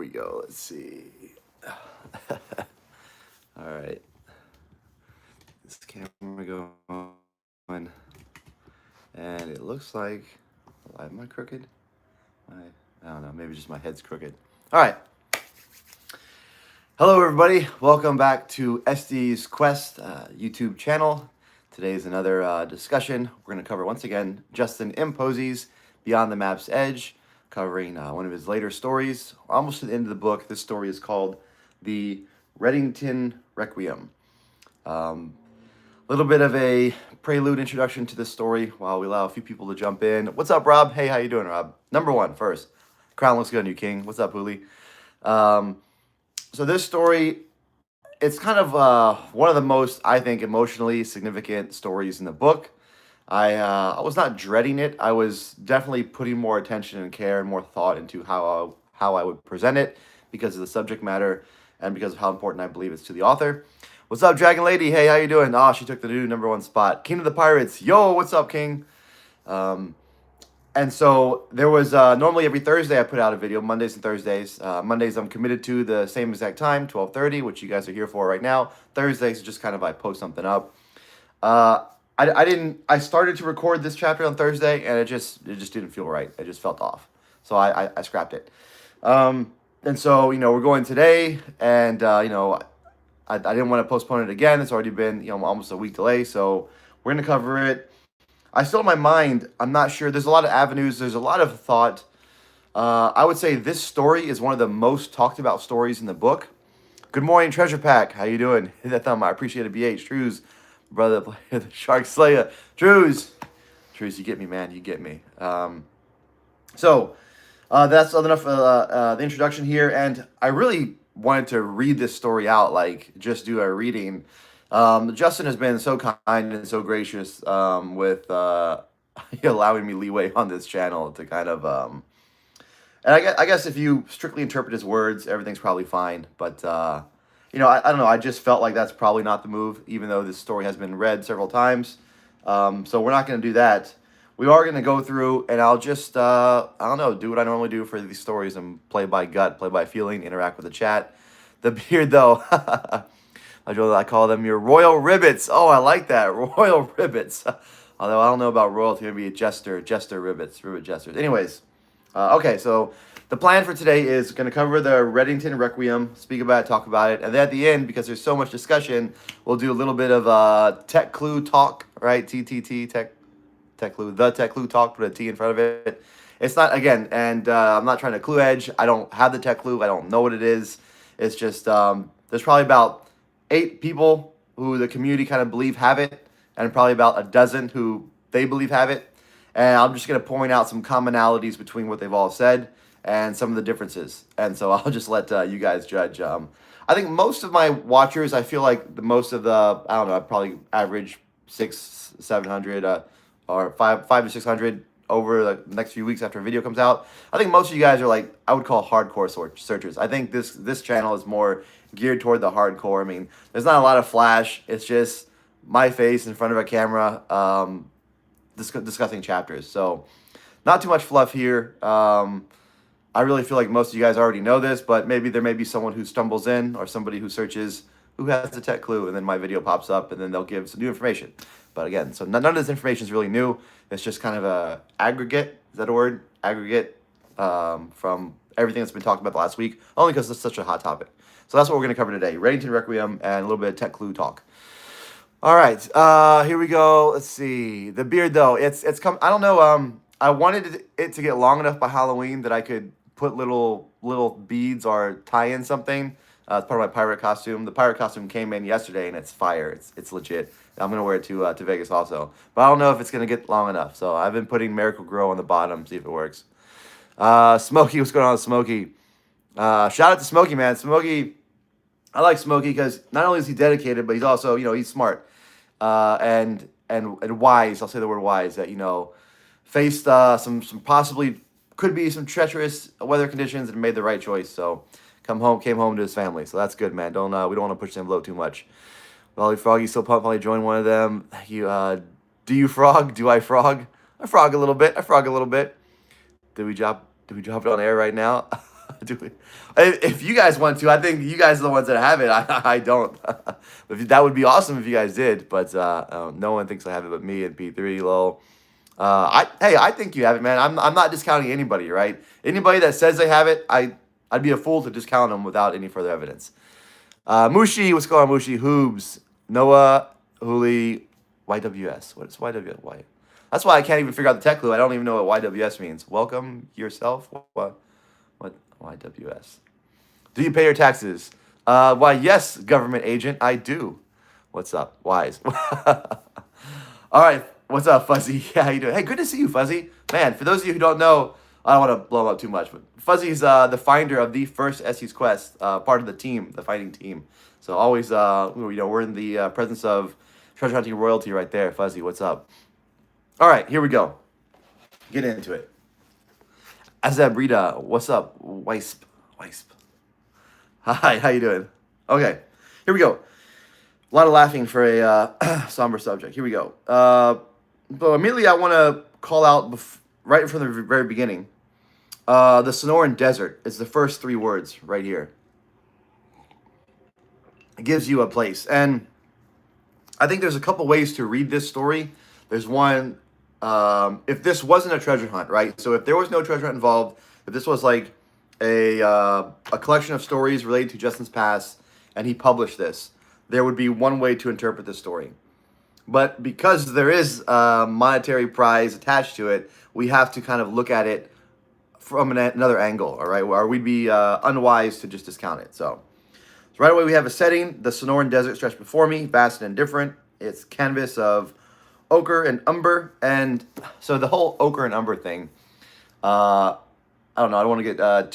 we go. Let's see. All right. This camera going. And it looks like, am I crooked? I don't know. Maybe just my head's crooked. All right. Hello, everybody. Welcome back to SD's Quest YouTube channel. Today is another discussion. We're going to cover, once again, Justin M. Posey's Beyond the Map's Edge, covering one of his later stories. We're almost to the end of the book. This story is called The Redington Requiem. A little bit of a prelude introduction to this story while we allow a few people to jump in. What's up, Rob? Hey, how you doing, Rob? Number one, first. Crown looks good on you, King. What's up, Hooli? So this story, it's kind of one of the most, I think, emotionally significant stories in the book. I was not dreading it. I was definitely putting more attention and care and more thought into how I would present it because of the subject matter and because of how important I believe it's to the author. What's up, Dragon Lady? Hey, how you doing? Oh, she took the new number one spot. King of the Pirates. Yo, what's up, King? And so there was normally every Thursday I put out a video, Mondays and Thursdays. Mondays I'm committed to the same exact time, 12:30, which you guys are here for right now. Thursdays just kind of I post something up. I started to record this chapter on Thursday and it just didn't feel right. It just felt off. So I scrapped it. And so, we're going today and, I didn't want to postpone it again. It's already been, almost a week delay. So we're going to cover it. I still in my mind, I'm not sure. There's a lot of avenues. There's a lot of thought. I would say this story is one of the most talked about stories in the book. Good morning, Treasure Pack. How you doing? Hit that thumb. I appreciate it, BH. Drews, brother, the Shark Slayer. Drews, you get me, man. You get me. So that's enough the introduction here. And I really wanted to read this story out, like just do a reading. Justin has been so kind and so gracious with allowing me leeway on this channel to kind of and I guess if you strictly interpret his words, everything's probably fine. But I don't know. I just felt like that's probably not the move, even though this story has been read several times. So we're not going to do that. We are going to go through, and I'll just I don't know, do what I normally do for these stories and play by gut, play by feeling, interact with the chat. The beard, though. I call them your royal ribbits. Oh, I like that. Royal ribbits. Although I don't know about royalty. Maybe a jester ribbits, ribbit jesters. Anyways, okay, so the plan for today is going to cover the Redington Requiem, speak about it, talk about it. And then at the end, because there's so much discussion, we'll do a little bit of tech clue talk, right? TTT, tech clue, the tech clue talk, put a T in front of it. It's not, again, and I'm not trying to clue edge. I don't have the tech clue. I don't know what it is. It's just, there's probably about 8 people who the community kind of believe have it, and probably about a dozen who they believe have it. And I'm just going to point out some commonalities between what they've all said and some of the differences. And so I'll just let you guys judge. I think most of my watchers, I feel like most of the, I don't know, I probably average 700 or 5 to 600 over the next few weeks after a video comes out. I think most of you guys are like, I would call hardcore searchers. I think this channel is more geared toward the hardcore. I mean, there's not a lot of flash. It's just my face in front of a camera discussing chapters. So not too much fluff here. I really feel like most of you guys already know this, but maybe there may be someone who stumbles in or somebody who searches who has the tech clue, and then my video pops up, and then they'll give some new information. But again, so none of this information is really new. It's just kind of a aggregate, is that a word? Aggregate from everything that's been talked about the last week, only because it's such a hot topic. So that's what we're going to cover today. Redington Requiem and a little bit of tech clue talk. All right, here we go. Let's see. The beard, though, it's come. I don't know. I wanted it to get long enough by Halloween that I could put little beads or tie in something. It's part of my pirate costume. The pirate costume came in yesterday, and it's fire. It's legit. I'm going to wear it to Vegas also. But I don't know if it's going to get long enough. So I've been putting Miracle Grow on the bottom, see if it works. Smokey, what's going on with Smokey? Shout out to Smokey, man. Smokey, I like Smokey because not only is he dedicated, but he's also, he's smart and wise. I'll say the word wise. That faced some possibly could be some treacherous weather conditions and made the right choice. So came home to his family. So that's good, man. We don't want to push the envelope too much. Molly Froggy still probably join one of them. Do you frog? Do I frog? I frog a little bit. Did we drop it on air right now? If you guys want to, I think you guys are the ones that have it. I don't. That would be awesome if you guys did, but no one thinks I have it but me and P3, lol. I think you have it, man. I'm not discounting anybody, right? Anybody that says they have it, I'd be a fool to discount them without any further evidence. Mushi, what's going on, Mushi? Hoobs, Noah, Huli, YWS. What is YWS? Why? That's why I can't even figure out the tech clue. I don't even know what YWS means. Welcome yourself. What YWS? Do you pay your taxes? Why, yes, government agent, I do. What's up, Wise? All right, what's up, Fuzzy? Yeah, how you doing? Hey, good to see you, Fuzzy. Man, for those of you who don't know, I don't want to blow him up too much, but Fuzzy's the finder of the first Essie's Quest, part of the team, the fighting team. So always, we're in the presence of treasure hunting royalty right there. Fuzzy, what's up? All right, here we go. Get into it. Azeb Rita, what's up? Wisp. Hi, how you doing? Okay, here we go. A lot of laughing for a somber subject. Here we go. But immediately I want to call out, right from the very beginning, the Sonoran Desert. It's the first 3 words right here. It gives you a place. And I think there's a couple ways to read this story. There's one, if this wasn't a treasure hunt, right? So if there was no treasure hunt involved, if this was like a collection of stories related to Justin's past, and he published this, there would be one way to interpret this story. But because there is a monetary prize attached to it, we have to kind of look at it from another angle, all right? Or we'd be unwise to just discount it. So right away we have a setting. The Sonoran Desert stretched before me, vast and indifferent. It's canvas of ochre and umber. And so the whole ochre and umber thing, I don't know. I don't want to get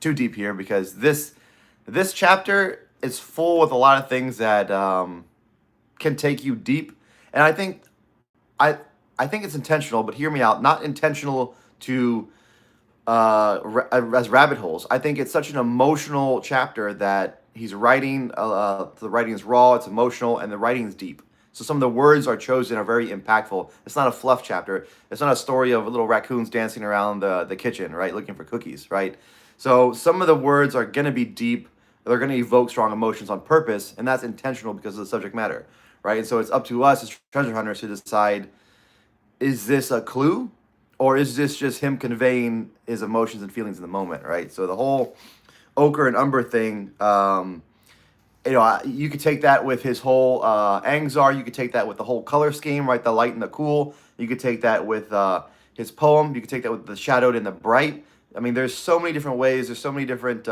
too deep here because this chapter is full with a lot of things that can take you deep. And I think it's intentional, but hear me out. Not intentional to as rabbit holes. I think it's such an emotional chapter that he's writing. The writing is raw, it's emotional, and the writing is deep. So some of the words are chosen are very impactful. It's not a fluff chapter. It's not a story of little raccoons dancing around the kitchen, right, looking for cookies, right? So some of the words are going to be deep. They're going to evoke strong emotions on purpose, and that's intentional because of the subject matter, right? And so it's up to us as treasure hunters to decide, is this a clue, or is this just him conveying his emotions and feelings in the moment, right? So the whole ochre and umber thing, you could take that with his whole Angzar. You could take that with the whole color scheme, right? The light and the cool. You could take that with his poem. You could take that with the shadowed and the bright. I mean, there's so many different ways. There's so many different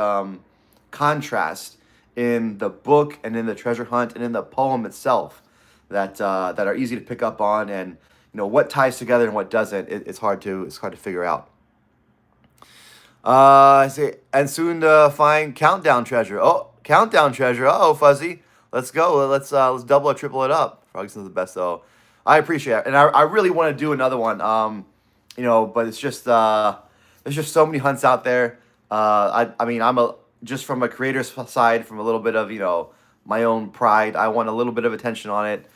contrasts in the book and in the treasure hunt and in the poem itself that are easy to pick up on, and what ties together and what doesn't. It's hard to figure out. I say, and soon to find countdown treasure. Oh, countdown treasure. Oh, Fuzzy, let's go. Let's double or triple it up. Ferguson's the best though. I appreciate it, and I really want to do another one. But it's just there's just so many hunts out there. I mean, just from a creator's side, from a little bit of my own pride, I want a little bit of attention on it.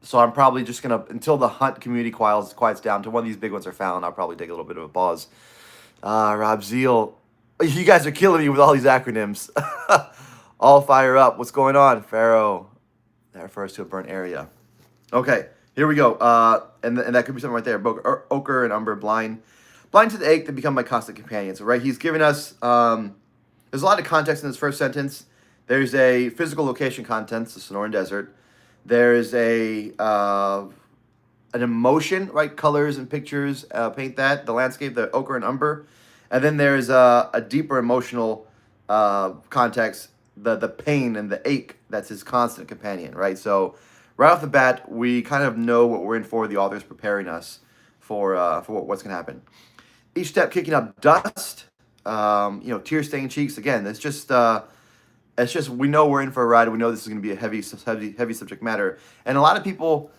So I'm probably just gonna, until the hunt community quiets down, till one of these big ones are found, I'll probably take a little bit of a pause. Rob Zeal, you guys are killing me with all these acronyms. All fire up. What's going on, Pharaoh? That refers to a burnt area. Okay, here we go. And that could be something right there. Ochre and umber, blind to the ache that become my constant companions. So, right, he's giving us. There's a lot of context in this first sentence. There's a physical location context, the Sonoran Desert. There's an emotion, right? Colors and pictures paint that. The landscape, the ochre and umber. And then there's a deeper emotional context, the pain and the ache that's his constant companion, right? So right off the bat, we kind of know what we're in for. The author's preparing us for what's going to happen. Each step kicking up dust, tear-stained cheeks. Again, it's just we know we're in for a ride. We know this is going to be a heavy subject matter, and a lot of people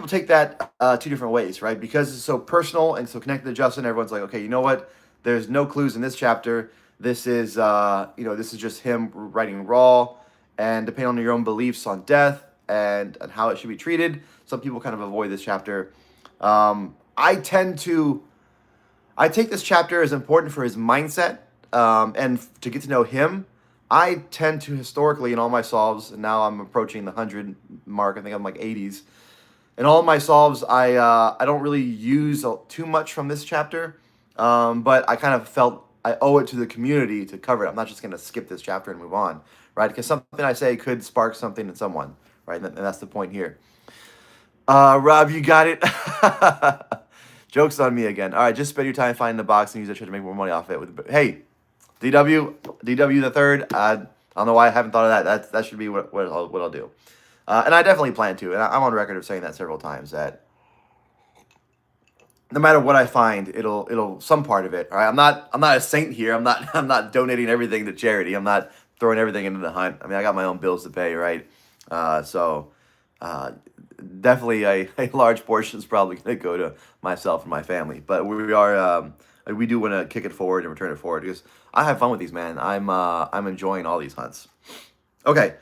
take that 2 different ways, right? Because it's so personal and so connected to Justin. Everyone's like, okay, you know what? There's no clues in this chapter. This is this is just him writing raw, and depending on your own beliefs on death and how it should be treated, some people kind of avoid this chapter. I take this chapter as important for his mindset and to get to know him, I tend to historically in all my solves, and now I'm approaching the 100 mark. I think I'm like 80s. In all my solves, I don't really use too much from this chapter, but I kind of felt I owe it to the community to cover it. I'm not just going to skip this chapter and move on, right? Because something I say could spark something in someone, right? And that's the point here. Rob, you got it. Joke's on me again. All right, just spend your time finding the box and use that shit to make more money off it. Hey, DW the third. I don't know why I haven't thought of that. That should be what I'll do. And I definitely plan to. And I'm on record of saying that several times, that no matter what I find, it'll some part of it. All right, I'm not a saint here. I'm not donating everything to charity. I'm not throwing everything into the hunt. I mean, I got my own bills to pay, right? Definitely a large portion is probably going to go to myself and my family. But we do want to kick it forward and return it forward because I have fun with these, man. I'm enjoying all these hunts. Okay.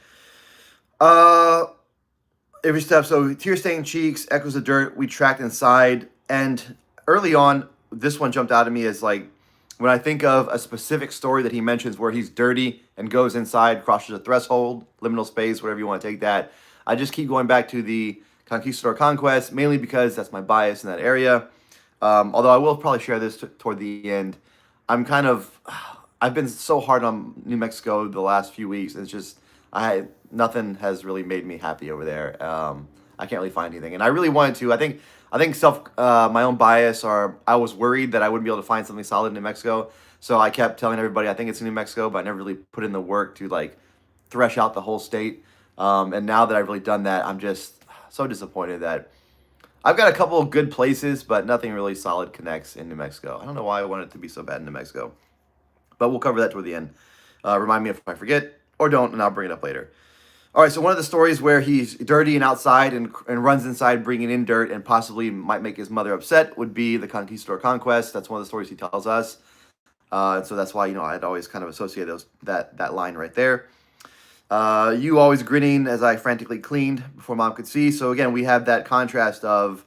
Every step. So tear stained cheeks, echoes of dirt. We tracked inside, and early on, this one jumped out at me as like when I think of a specific story that he mentions where he's dirty and goes inside, crosses a threshold, liminal space, whatever you want to take that. I just keep going back to the Conquistador Conquest, mainly because that's my bias in that area. Although I will probably share this toward the end. I've been so hard on New Mexico the last few weeks. It's just, nothing has really made me happy over there. I can't really find anything. And I really wanted to. I think my own bias, or I was worried that I wouldn't be able to find something solid in New Mexico. So I kept telling everybody I think it's in New Mexico, but I never really put in the work to like thresh out the whole state. And now that I've really done that, I'm just so disappointed that I've got a couple of good places, but nothing really solid connects in New Mexico. I don't know why I want it to be so bad in New Mexico, but we'll cover that toward the end. Remind me if I forget or don't, and I'll bring it up later. All right, so one of the stories where he's dirty and outside and runs inside bringing in dirt and possibly might make his mother upset would be the Conquistador Conquest. That's one of the stories he tells us. And so that's why, I'd always kind of associate that line right there. You always grinning as I frantically cleaned before mom could see. So again, we have that contrast of,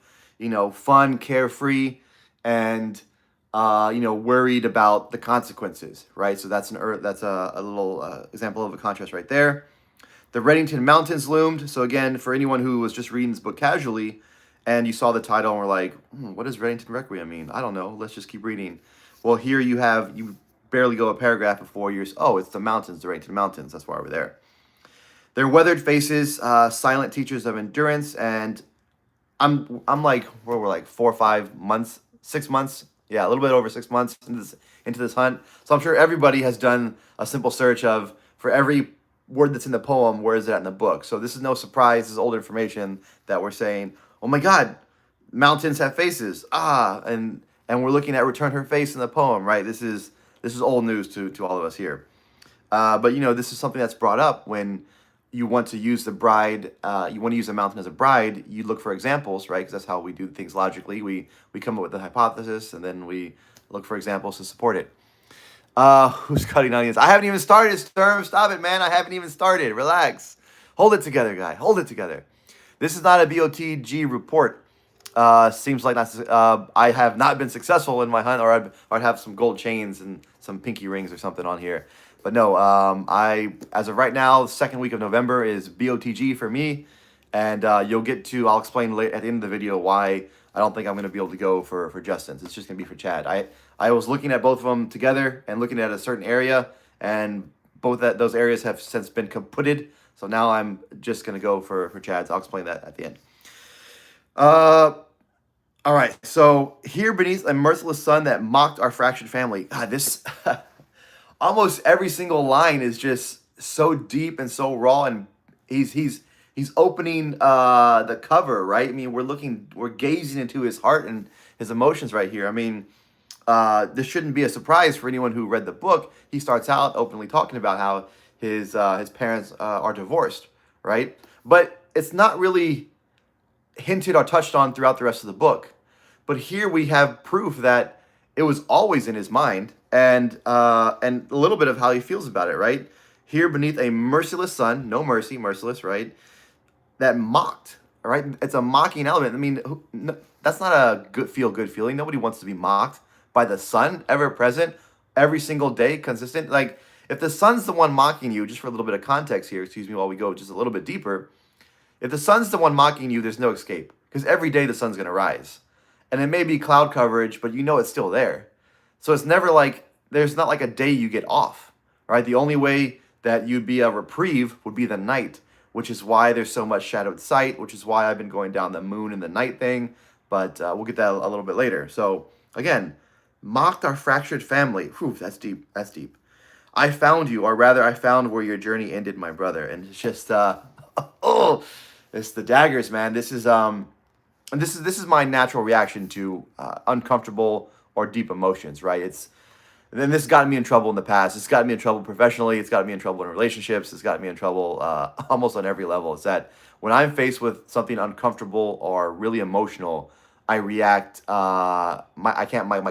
fun, carefree, and, worried about the consequences, right? So that's a little example of a contrast right there. The Redington Mountains loomed. So again, for anyone who was just reading this book casually and you saw the title and were like, what does Redington Requiem mean? I don't know. Let's just keep reading. Well, here you barely go a paragraph before it's the mountains, the Redington Mountains. That's why we're there. Their weathered faces, silent teachers of endurance. And I'm like, we're like 4 or 5 months, 6 months. Yeah, a little bit over 6 months into this hunt. So I'm sure everybody has done a simple search of, for every word that's in the poem, where is it in the book? So this is no surprise. This is old information that we're saying, oh my God, mountains have faces. And we're looking at Return Her Face in the poem, right? This is old news to all of us here. But this is something that's brought up when you want to use the bride, you want to use a mountain as a bride, you look for examples, right? Because that's how we do things logically. We come up with a hypothesis, and then we look for examples to support it. Who's cutting onions? I haven't even started, Sturm. Stop it, man. I haven't even started. Relax. Hold it together, guy. Hold it together. This is not a BOTG report. Seems like I have not been successful in my hunt, or I'd have some gold chains and some pinky rings or something on here. But no, as of right now, the second week of November is BOTG for me. And I'll explain at the end of the video why I don't think I'm going to be able to go for Justin's. It's just going to be for Chad. I was looking at both of them together and looking at a certain area, and those areas have since been kaputted. So now I'm just going to go for Chad's. I'll explain that at the end. All right. So here beneath a merciless sun that mocked our fractured family. God, this almost every single line is just so deep and so raw, and he's opening the cover, right? I mean, we're gazing into his heart and his emotions right here. I mean, this shouldn't be a surprise for anyone who read the book. He starts out openly talking about how his parents are divorced, right? But it's not really hinted or touched on throughout the rest of the book. But here we have proof that it was always in his mind, and a little bit of how he feels about it, right? Here beneath a merciless sun, no mercy, merciless, right? That mocked, right? It's a mocking element. I mean, that's not a good feeling. Nobody wants to be mocked by the sun, ever present, every single day, consistent. Like if the sun's the one mocking you, just for a little bit of context here, excuse me, while we go just a little bit deeper. If the sun's the one mocking you, there's no escape because every day the sun's gonna rise, and it may be cloud coverage, but you know it's still there. So it's never like there's not like a day you get off, right? The only way that you'd be a reprieve would be the night, which is why there's so much shadowed sight, which is why I've been going down the moon and the night thing. But we'll get that a little bit later. So again, mocked our fractured family. Whew, that's deep. That's deep. I found you, or rather, I found where your journey ended, my brother. And it's just, oh, it's the daggers, man. This is my natural reaction to uncomfortable or deep emotions, right? Then this got me in trouble in the past. It's gotten me in trouble professionally. It's gotten me in trouble in relationships. It's gotten me in trouble almost on every level. It's that when I'm faced with something uncomfortable or really emotional, I react. My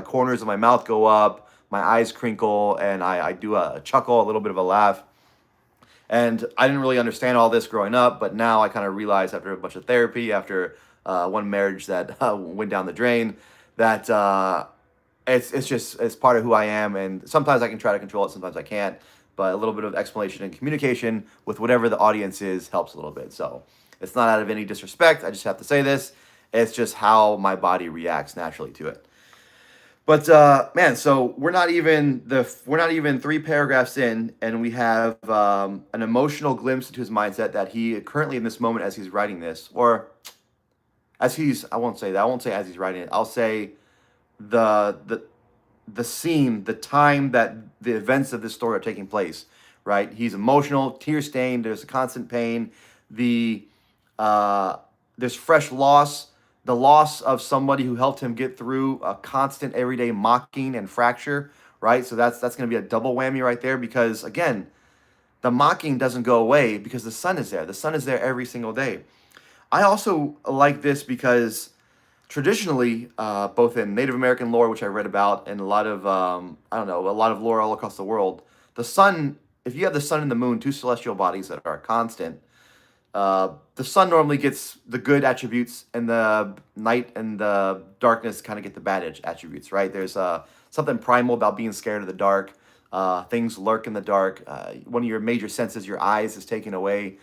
corners of my mouth go up, my eyes crinkle, and I do a chuckle, a little bit of a laugh. And I didn't really understand all this growing up, but now I kind of realize after a bunch of therapy, after one marriage that went down the drain, that it's part of who I am, and sometimes I can try to control it, sometimes I can't. But a little bit of explanation and communication with whatever the audience is helps a little bit. So it's not out of any disrespect. I just have to say this. It's just how my body reacts naturally to it. But man, so we're not even 3 paragraphs in, and we have an emotional glimpse into his mindset that he currently in this moment as he's writing this, or as he's I won't say that. I won't say as he's writing it. I'll say the scene, the time that the events of this story are taking place, right? He's emotional, tear stained. There's a constant pain. There's fresh loss, the loss of somebody who helped him get through a constant everyday mocking and fracture, right? So that's going to be a double whammy right there because again, the mocking doesn't go away because the sun is there. The sun is there every single day. I also like this because traditionally, both in Native American lore, which I read about, and a lot of a lot of lore all across the world, the sun. If you have the sun and the moon, two celestial bodies that are constant, the sun normally gets the good attributes, and the night and the darkness kind of get the bad attributes, right? There's something primal about being scared of the dark. Things lurk in the dark. One of your major senses, your eyes, is taken away,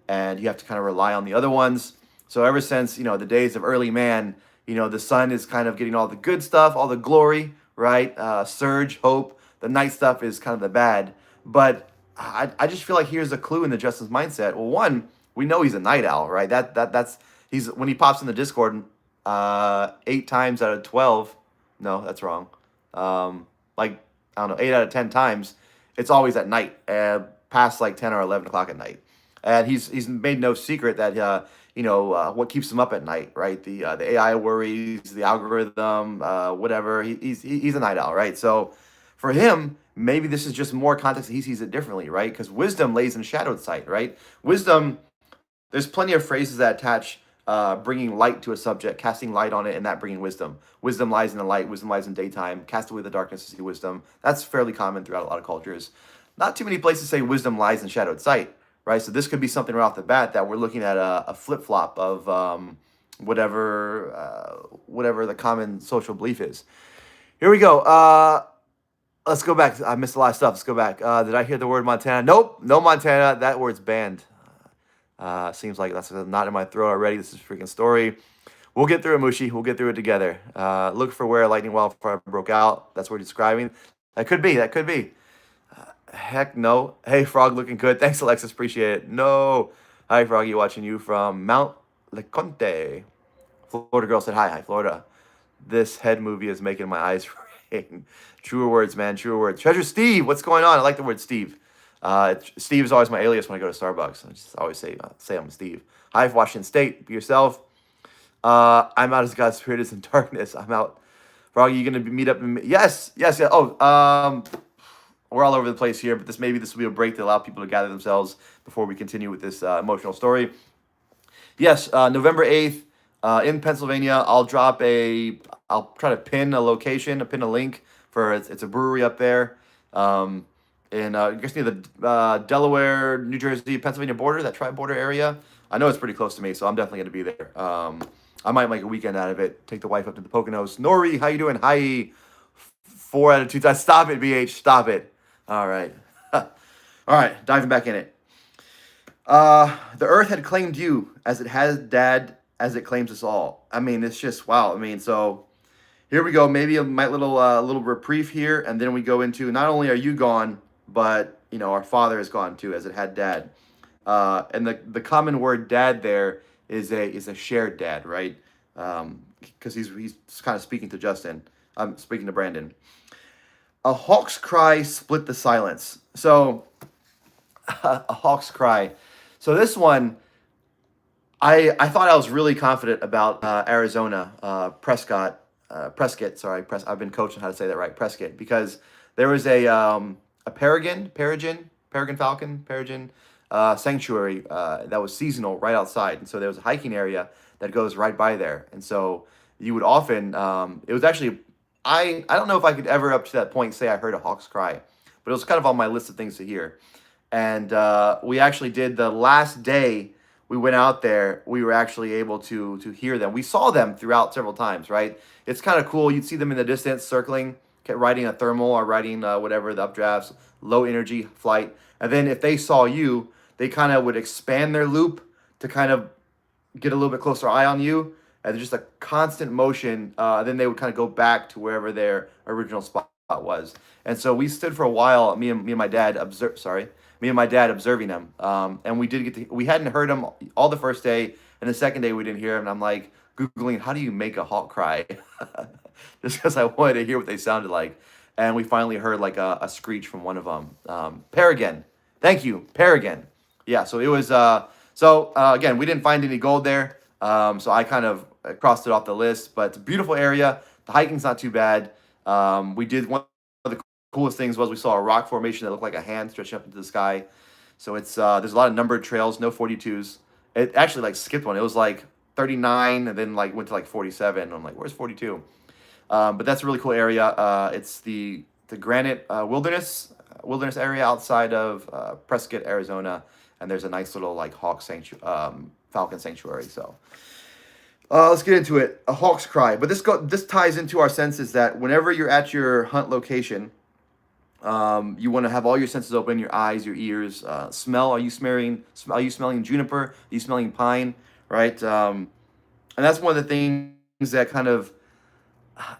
and you have to kind of rely on the other ones. So ever since the days of early man, the sun is kind of getting all the good stuff, all the glory, right? Surge, hope. The night stuff is kind of the bad. But I just feel like here's a clue in the Justin's mindset. Well, one, we know he's a night owl, right? That's he's when he pops in the Discord, 8 times out of 12. No, that's wrong. Like I don't know, 8 out of 10 times, it's always at night, past like 10 or 11 o'clock at night. And he's made no secret that what keeps him up at night, right? The AI worries, the algorithm, whatever. He's a night owl, right? So for him, maybe this is just more context. He sees it differently, right? Because wisdom lays in shadowed sight, right? Wisdom, there's plenty of phrases that attach bringing light to a subject, casting light on it, and that bringing wisdom. Wisdom lies in the light. Wisdom lies in daytime. Cast away the darkness to see wisdom. That's fairly common throughout a lot of cultures. Not too many places say wisdom lies in shadowed sight. Right, so this could be something right off the bat that we're looking at a flip flop of whatever the common social belief is. Here we go. Let's go back. I missed a lot of stuff. Let's go back. Did I hear the word Montana? Nope, no Montana. That word's banned. Seems like that's a knot in my throat already. This is a freaking story. We'll get through it, Mushi. We'll get through it together. Look for where a lightning wildfire broke out. That's what we're describing. That could be. That could be. Heck no. Hey, Frog, looking good. Thanks, Alexis. Appreciate it. No. Hi, Froggy, watching you from Mount LeConte. Florida girl said, hi, Florida. This head movie is making my eyes rain. Truer words, man. Truer words. Treasure Steve, what's going on? I like the word Steve. Steve is always my alias when I go to Starbucks. I just always say I'm Steve. Hi, Washington State. Be yourself. I'm out as God's spirit is in darkness. I'm out. Froggy, you going to meet up? Yes. Oh, we're all over the place here, but this will be a break to allow people to gather themselves before we continue with this emotional story. Yes, November 8th in Pennsylvania. I'll try to pin a location, pin a link for it's a brewery up there. I guess near the Delaware, New Jersey, Pennsylvania border, that tri-border area. I know it's pretty close to me, so I'm definitely going to be there. I might make a weekend out of it. Take the wife up to the Poconos. Nori, how you doing? Hi. 4 out of 2 times. Stop it, BH. Stop it. All right. All right. Diving back in it. The earth had claimed you as it has Dad, as it claims us all. I mean, it's just wow. I mean, so here we go. Maybe a little reprieve here, and then we go into not only are you gone, but our father is gone too, as it had Dad. And the common word "dad" there is a shared dad, right? Because he's kind of speaking to Justin. I'm speaking to Brandon. A hawk's cry split the silence. So a hawk's cry. So this one, I thought I was really confident about Arizona, Prescott. Sorry, I've been coaching how to say that right, Prescott, because there was a peregrine falcon sanctuary that was seasonal right outside, and so there was a hiking area that goes right by there, and so you would often it was actually I don't know if I could ever up to that point say I heard a hawk's cry, but it was kind of on my list of things to hear. And we actually did the last day we went out there. We were actually able to hear them. We saw them throughout several times, right? It's kind of cool. You'd see them in the distance circling, riding a thermal or riding whatever, the updrafts, low energy flight. And then if they saw you, they kind of would expand their loop to kind of get a little bit closer eye on you. And just a constant motion. Then they would kind of go back to wherever their original spot was. And so we stood for a while. Me and my dad observing them. And we hadn't heard them all the first day, and the second day we didn't hear them. And I'm like Googling, how do you make a hawk cry? Just because I wanted to hear what they sounded like. And we finally heard like a screech from one of them. Peregrine. Thank you, Peregrine. Yeah, so it was, again, we didn't find any gold there. So I kind of crossed it off the list, but it's a beautiful area. The hiking's not too bad. We did one of the coolest things was we saw a rock formation that looked like a hand stretching up into the sky. So it's there's a lot of numbered trails, no 42s. It actually like skipped one. It was like 39 and then like went to like 47. I'm like, where's 42? But that's a really cool area. It's the Granite Wilderness area outside of Prescott, Arizona, and there's a nice little like falcon sanctuary. So let's get into it. A hawk's cry, but this ties into our senses that whenever you're at your hunt location, you want to have all your senses open, your eyes, your ears, smell. Are you smelling juniper? Are you smelling pine? Right? And that's one of the things that kind of,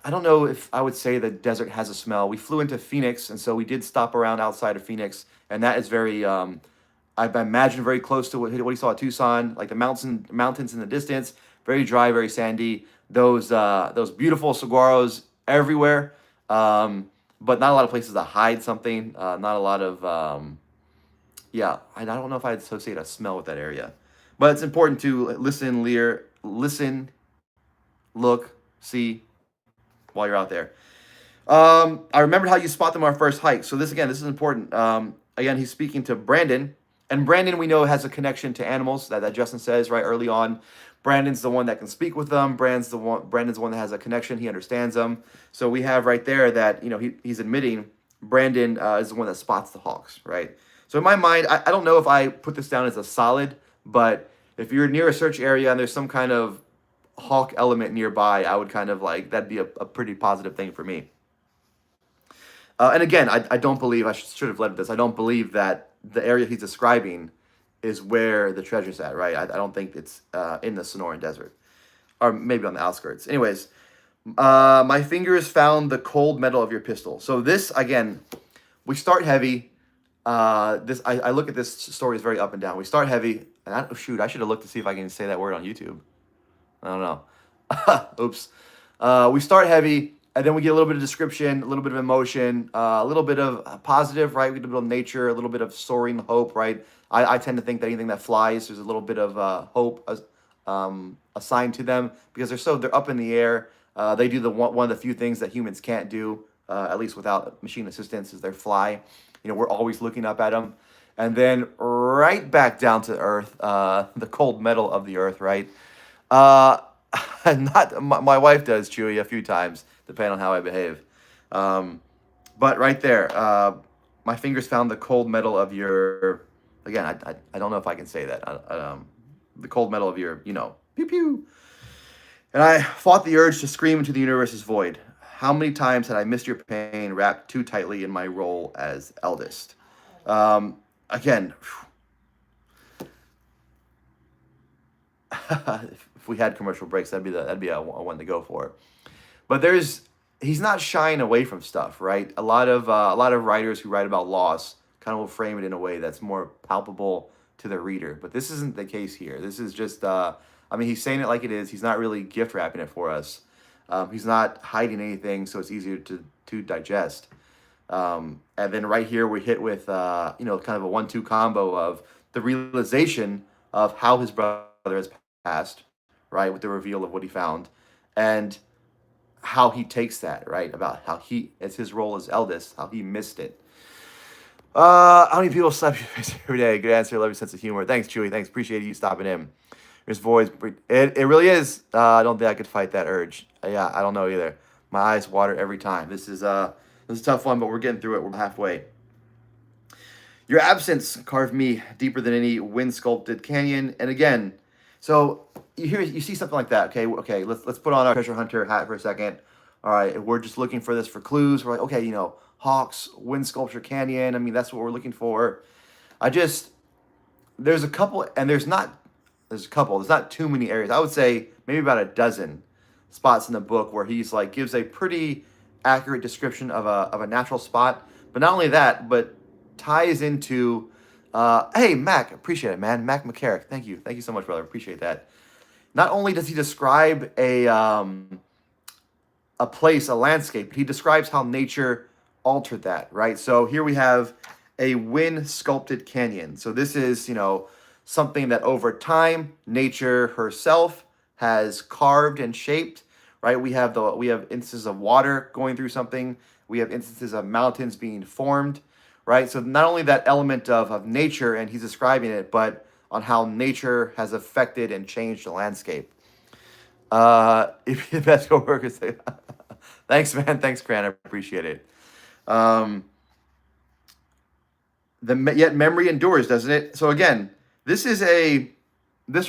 I don't know if I would say the desert has a smell. We flew into Phoenix, and so we did stop around outside of Phoenix, and that is very, I imagine, very close to what you saw at Tucson, like the mountains in the distance, very dry, very sandy. Those beautiful saguaros everywhere. But not a lot of places to hide something. Not a lot of, I don't know if I'd associate a smell with that area. But it's important to listen, look, see while you're out there. I remembered how you spot them on our first hike. So this is important. Again, he's speaking to Brandon. And Brandon, we know, has a connection to animals that Justin says right early on. Brandon's the one that can speak with them. Brandon's the one that has a connection. He understands them. So we have right there that he's admitting Brandon is the one that spots the hawks, right? So in my mind, I don't know if I put this down as a solid, but if you're near a search area and there's some kind of hawk element nearby, I would kind of like that'd be a pretty positive thing for me. And again, I don't believe I should have led with this. I don't believe that the area he's describing is where the treasure's at, right? I don't think it's in the Sonoran Desert, or maybe on the outskirts. Anyways, my fingers found the cold metal of your pistol. So this, again, we start heavy. I look at this story as very up and down. We start heavy, and I should have looked to see if I can say that word on YouTube. I don't know. Oops. We start heavy, and then we get a little bit of description, a little bit of emotion, a little bit of positive, right? We get a little bit of nature, a little bit of soaring hope, right? I tend to think that anything that flies, there's a little bit of hope assigned to them because they're up in the air. They do one of the few things that humans can't do, at least without machine assistance, is they fly. We're always looking up at them. And then right back down to earth, the cold metal of the earth, right? Not my wife does, Chewy, a few times, depending on how I behave. But right there, my fingers found the cold metal of your. Again, I don't know if I can say that. The cold metal of your, pew pew. And I fought the urge to scream into the universe's void. how many times had I missed your pain wrapped too tightly in my role as eldest? Again, if we had commercial breaks, that'd be a one to go for. But he's not shying away from stuff, right? A lot of writers who write about loss kind of will frame it in a way that's more palpable to the reader. But this isn't the case here. This is just, I mean, he's saying it like it is. He's not really gift wrapping it for us. He's not hiding anything, so it's easier to digest. And then right here we hit with kind of a 1-2 combo of the realization of how his brother has passed, right, with the reveal of what he found, and how he takes that, right, about how as his role as eldest, how he missed it. How many people slap your face every day? Good answer. Love your sense of humor. Thanks, Chewy. Thanks. Appreciate you stopping in. His voice, it really is. I don't think I could fight that urge. Yeah, I don't know either. My eyes water every time. This is a tough one, but we're getting through it. We're halfway. Your absence carved me deeper than any wind-sculpted canyon. And again, so you see something like that. Okay. Let's put on our treasure hunter hat for a second. All right, we're just looking for this for clues. We're like, okay, Hawks, wind sculpture canyon. I mean, that's what we're looking for. There's a couple, and there's not too many areas. I would say maybe about a dozen spots in the book where he's like gives a pretty accurate description of a natural spot. But not only that, but ties into, hey, Mac, appreciate it, man. Mac McCarrick, thank you so much, brother. Appreciate that. Not only does he describe a place, a landscape, but he describes how nature altered that, right? So here we have a wind sculpted canyon. So this is, something that over time nature herself has carved and shaped, right? We have instances of water going through something. We have instances of mountains being formed, right? So not only that element of nature, and he's describing it, but on how nature has affected and changed the landscape. If the best co-workers say, thanks, man. Thanks, Cran. I appreciate it. Yet memory endures, doesn't it? So again, this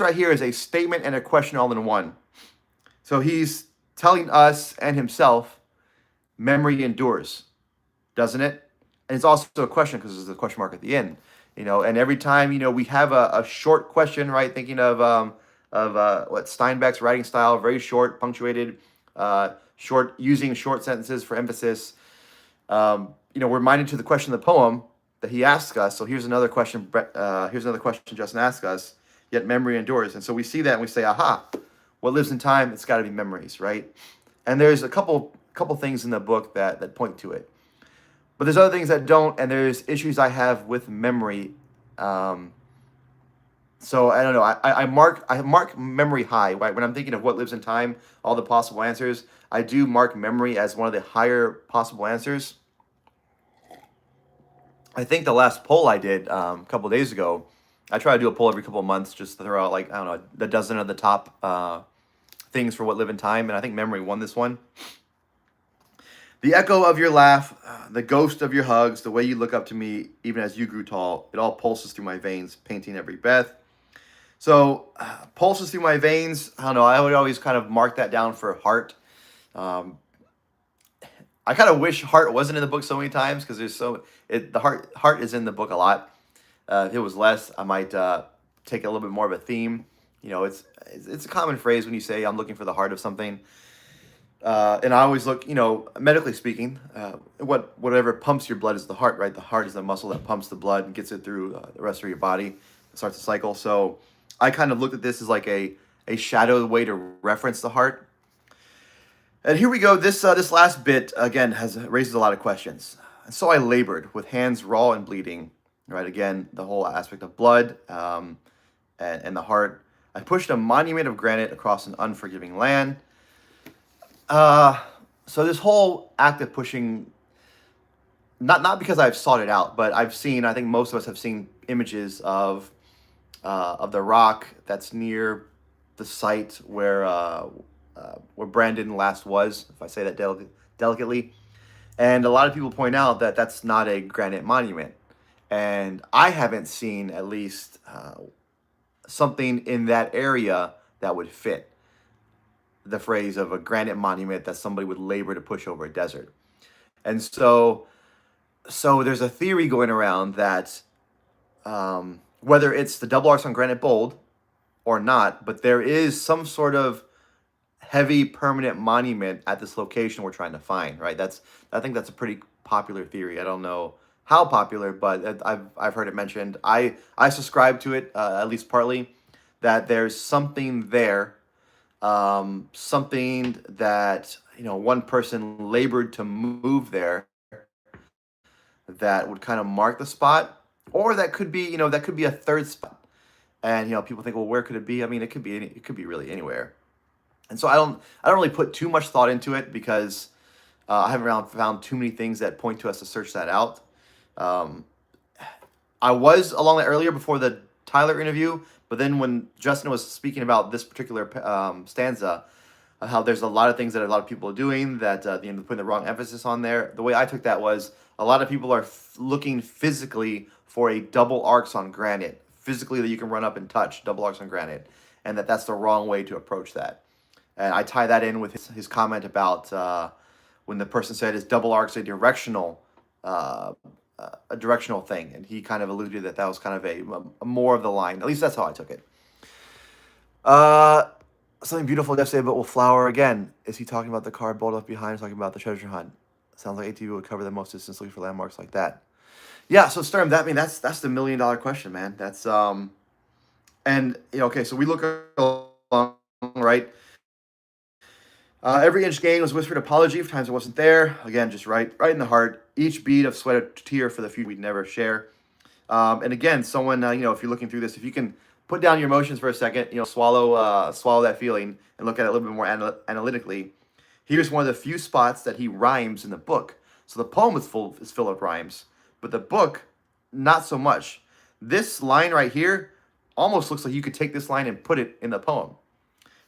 right here is a statement and a question all in one. So he's telling us and himself, memory endures, doesn't it? And it's also a question because there's a question mark at the end, and every time, we have a short question, right? Thinking of what Steinbeck's writing style, very short, punctuated, using short sentences for emphasis. We're reminded to the question of the poem that he asks us. So here's another question. Justin asks us. Yet memory endures, and so we see that and we say, "Aha! What lives in time? It's got to be memories, right?" And there's a couple things in the book that point to it, but there's other things that don't, and there's issues I have with memory. So I don't know. I mark memory high, right? When I'm thinking of what lives in time, all the possible answers, I do mark memory as one of the higher possible answers. I think the last poll I did a couple of days ago, I try to do a poll every couple of months just to throw out, like, I don't know, a dozen of the top things for what live in time, and I think memory won this one. The echo of your laugh, the ghost of your hugs, the way you look up to me, even as you grew tall, it all pulses through my veins, painting every breath. So, pulses through my veins, I don't know, I would always kind of mark that down for heart. I kind of wish heart wasn't in the book so many times because the heart is in the book a lot. If it was less, I might take a little bit more of a theme. It's a common phrase when you say I'm looking for the heart of something. And I always look, medically speaking, whatever pumps your blood is the heart, right? The heart is the muscle that pumps the blood and gets it through the rest of your body. It starts a cycle. So I kind of looked at this as like a shadowed way to reference the heart. And here we go. This last bit, again, raises a lot of questions. And so I labored with hands raw and bleeding, right? Again, the whole aspect of blood and the heart. I pushed a monument of granite across an unforgiving land. So this whole act of pushing, not because I've sought it out, but I think most of us have seen images of the rock that's near the site where Brandon last was, if I say that delicately. And a lot of people point out that that's not a granite monument. And I haven't seen at least something in that area that would fit. the phrase of a granite monument that somebody would labor to push over a desert. And so there's a theory going around that whether it's the double arcs on granite bold or not, but there is some sort of heavy permanent monument at this location we're trying to find, right? I think that's a pretty popular theory. I don't know how popular, but I've heard it mentioned. I subscribe to it, at least partly, that there's something there, something that one person labored to move there that would kind of mark the spot, or that could be that could be a third spot. And people think, well, where could it be? I mean, it could be really anywhere. And so I don't really put too much thought into it because I haven't found too many things that point to us to search that out. I was along that earlier before the Tyler interview, but then when Justin was speaking about this particular stanza, how there's a lot of things that a lot of people are doing that putting the wrong emphasis on there. The way I took that was a lot of people are looking physically for a double arcs on granite, physically that you can run up and touch double arcs on granite, and that's the wrong way to approach that. And I tie that in with his comment about when the person said, "Is double arcs a directional thing?" And he kind of alluded that was kind of a more of the line. At least that's how I took it. Something beautiful yesterday, but will flower again. Is he talking about the car bolt left behind? Talking about the treasure hunt. Sounds like ATV would cover the most distance looking for landmarks like that. Yeah. So Sturm, that's the $1 million question, man. That's and okay. So we look along, right. Every inch gained was whispered apology for times I wasn't there. Again, just right in the heart. Each bead of sweat a tear for the future we'd never share. And again, someone if you're looking through this, if you can put down your emotions for a second, swallow that feeling and look at it a little bit more analytically. Here's one of the few spots that he rhymes in the book. So the poem is full of rhymes, but the book, not so much. This line right here almost looks like you could take this line and put it in the poem,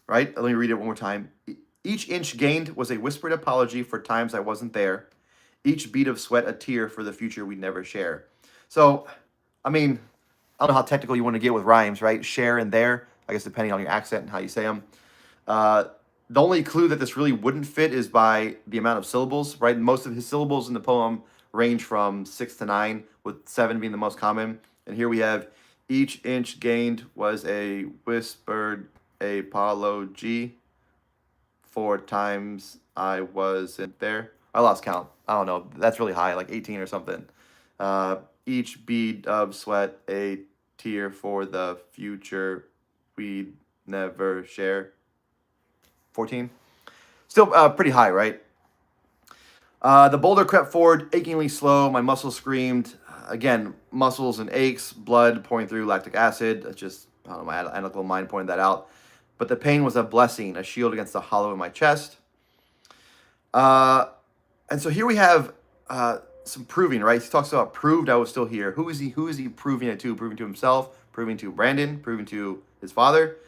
right? Let me read it one more time. Each inch gained was a whispered apology for times I wasn't there. Each bead of sweat a tear for the future we'd never share. So, I mean, I don't know how technical you want to get with rhymes, right? Share and there, I guess depending on your accent and how you say them. The only clue that this really wouldn't fit is by the amount of syllables, right? Most of his syllables in the poem range from 6 to 9, with 7 being the most common. And here we have, each inch gained was a whispered apology for times I wasn't there. I lost count. I don't know. That's really high, like 18 or something. Each bead of sweat a tear for the future we'd never share. 14. Still pretty high, right? The boulder crept forward, achingly slow. My muscles screamed. Again, muscles and aches, blood pouring through lactic acid. That's just, I don't know, my analytical mind pointed that out. But the pain was a blessing, a shield against the hollow in my chest. And so here we have some proving, right? He talks about proved I was still here. Who is he proving it to? Proving to himself, proving to Brandon, proving to his father.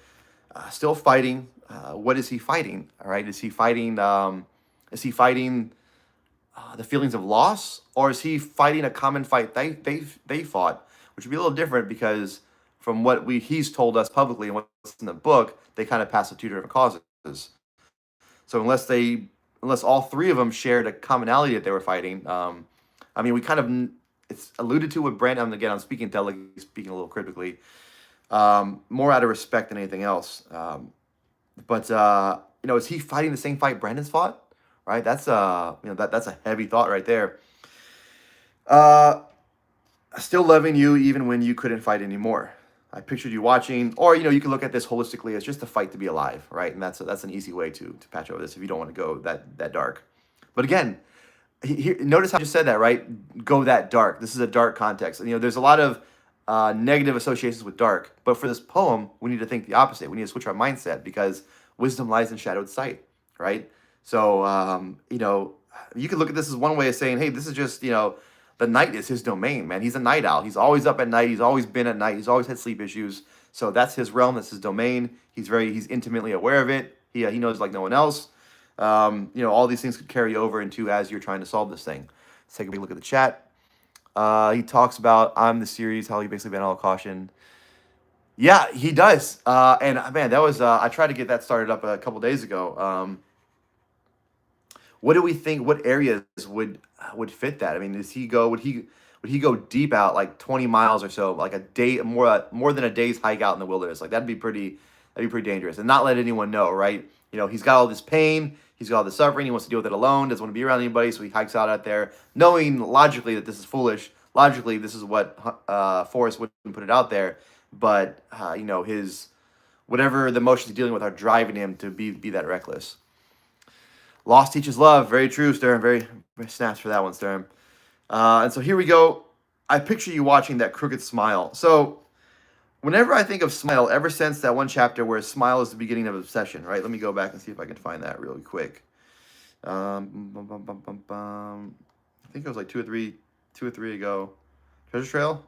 Still fighting. What is he fighting? All right, is he fighting the feelings of loss, or is he fighting a common fight they fought, which would be a little different because from what he's told us publicly and what's in the book, they kind of pass the two different causes. So unless all three of them shared a commonality that they were fighting, I mean, we kind of, it's alluded to with Brandon. Again, I'm speaking a little cryptically, more out of respect than anything else. But is he fighting the same fight Brandon's fought? Right, that's that's a heavy thought right there. Still loving you even when you couldn't fight anymore. I pictured you watching, or you can look at this holistically as just a fight to be alive, right? And that's an easy way to patch over this if you don't want to go that dark. But again, notice how I just said that, right? Go that dark. This is a dark context. And, there's a lot of negative associations with dark, but for this poem, we need to think the opposite. We need to switch our mindset because wisdom lies in shadowed sight, right? So, you could look at this as one way of saying, hey, this is just, the night is his domain, man. He's a night owl. He's always up at night. He's always been at night. He's always had sleep issues. So that's his realm. That's his domain. He's intimately aware of it. He knows like no one else. All these things could carry over into as you're trying to solve this thing. Let's take a look at the chat. He talks about I'm the series, how he basically been all caution. Yeah, he does. And man, that was I tried to get that started up a couple days ago. What do we think? What areas would fit that? I mean, does he go? Would he go deep out like 20 miles or so, like a day more than a day's hike out in the wilderness? Like that'd be pretty dangerous, and not let anyone know, right? He's got all this pain, he's got all this suffering, he wants to deal with it alone, doesn't want to be around anybody, so he hikes out there, knowing logically that this is foolish. Logically, this is what Forrest wouldn't put it out there, but his whatever the emotions he's dealing with are driving him to be that reckless. Loss teaches love. Very true, Sturm. Very snaps for that one, Sturm. And so here we go. I picture you watching that crooked smile. So whenever I think of smile, ever since that one chapter where smile is the beginning of obsession, right? Let me go back and see if I can find that really quick. I think it was like two or three ago. Treasure Trail.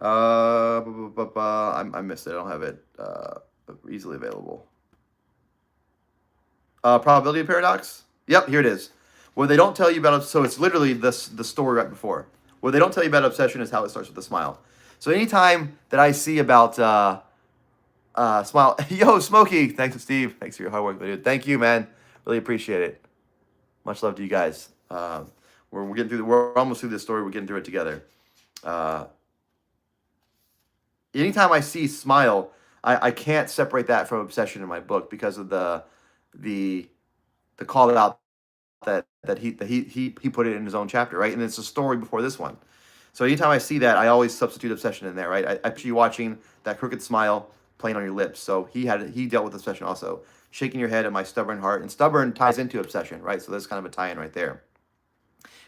I missed it. I don't have it easily available. Probability paradox. Yep, here it is. What they don't tell you about, so it's literally the story right before. What they don't tell you about obsession is how it starts with a smile. So anytime that I see about smile, yo, Smokey, thanks to Steve, thanks for your hard work, dude. Thank you, man. Really appreciate it. Much love to you guys. We're getting through. We're almost through this story. We're getting through it together. Uh, Anytime I see smile, I can't separate that from obsession in my book because of the the call out that he put it in his own chapter, right? And it's a story before this one. So anytime I see that, I always substitute obsession in there, right? I picture you watching that crooked smile playing on your lips. So he dealt with obsession also. Shaking your head at my stubborn heart, and stubborn ties into obsession, right? So there's kind of a tie-in right there.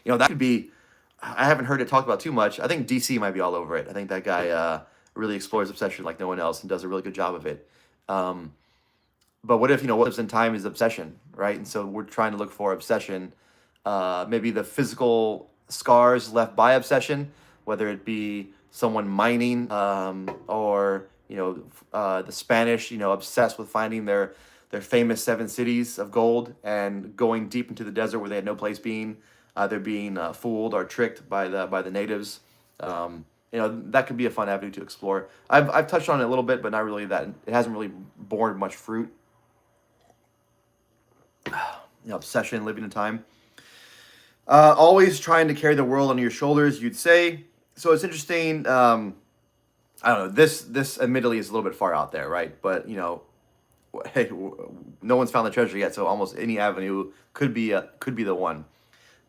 That could be. I haven't heard it talked about too much. I think DC might be all over it. I think that guy really explores obsession like no one else and does a really good job of it. Um, but what if what lives in time is obsession, right? And so we're trying to look for obsession, maybe the physical scars left by obsession, whether it be someone mining, or the Spanish, obsessed with finding their famous seven cities of gold and going deep into the desert where they had no place being, either being fooled or tricked by the natives. That could be a fun avenue to explore. I've touched on it a little bit, but not really that. It hasn't really borne much fruit. Obsession, living in time. Always trying to carry the world on your shoulders, you'd say. So it's interesting. I don't know. This admittedly is a little bit far out there, right? But hey, no one's found the treasure yet, so almost any avenue could be the one.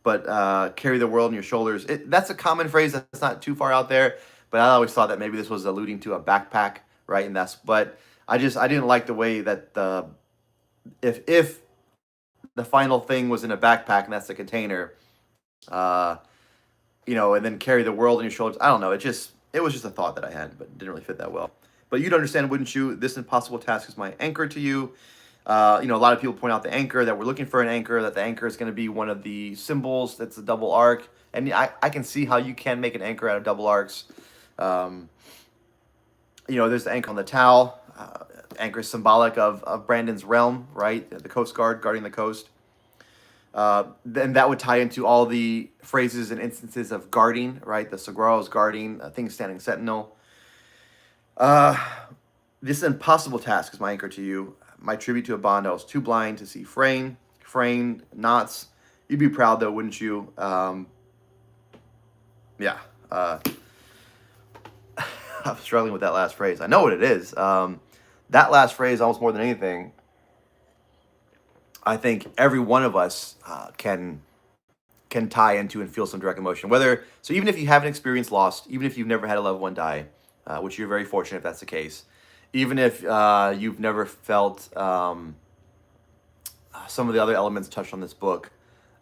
But carry the world on your shoulders. That's a common phrase. That's not too far out there. But I always thought that maybe this was alluding to a backpack, right? But I didn't like the way that if the final thing was in a backpack and that's the container, uh, and then carry the world on your shoulders. I don't know. It was just a thought that I had, but it didn't really fit that well. But you'd understand, wouldn't you? This impossible task is my anchor to you. A lot of people point out the anchor, that we're looking for an anchor, that the anchor is going to be one of the symbols that's a double arc. And I can see how you can make an anchor out of double arcs. Um, there's the anchor on the towel. Anchor is symbolic of Brandon's realm, right? The Coast Guard guarding the coast. Then that would tie into all the phrases and instances of guarding, right? The saguaro is guarding, things standing sentinel. Uh, this impossible task is my anchor to you. My tribute to a bond I was too blind to see fraying knots. You'd be proud though, wouldn't you? Yeah. I'm struggling with that last phrase. I know what it is. That last phrase, almost more than anything, I think every one of us can tie into and feel some direct emotion. So even if you haven't experienced loss, even if you've never had a loved one die, which you're very fortunate if that's the case, even if you've never felt some of the other elements touched on this book,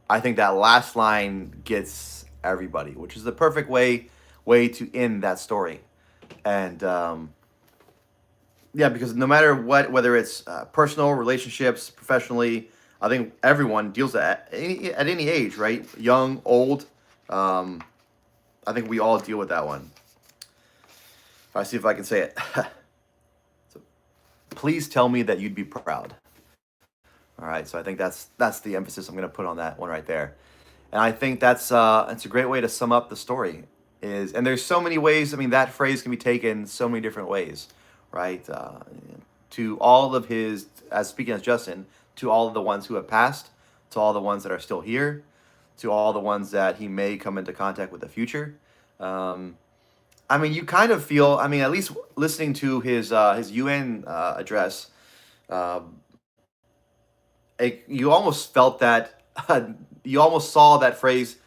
I think that last line gets everybody, which is the perfect way to end that story. And yeah, because no matter what, whether it's personal relationships, professionally, I think everyone deals with that at any age, right? Young, old. I think we all deal with that one. I see if I can say it. So, please tell me that you'd be proud. All right, so I think that's the emphasis I'm going to put on that one right there, and I think that's a great way to sum up the story. is, and there's so many ways. I mean, that phrase can be taken so many different ways, right? To all of his, as speaking as Justin, to all of the ones who have passed, to all the ones that are still here, to all the ones that he may come into contact with in the future. I mean, you kind of feel. I mean, at least listening to his UN address, uh, you almost felt that. You almost saw that phrase.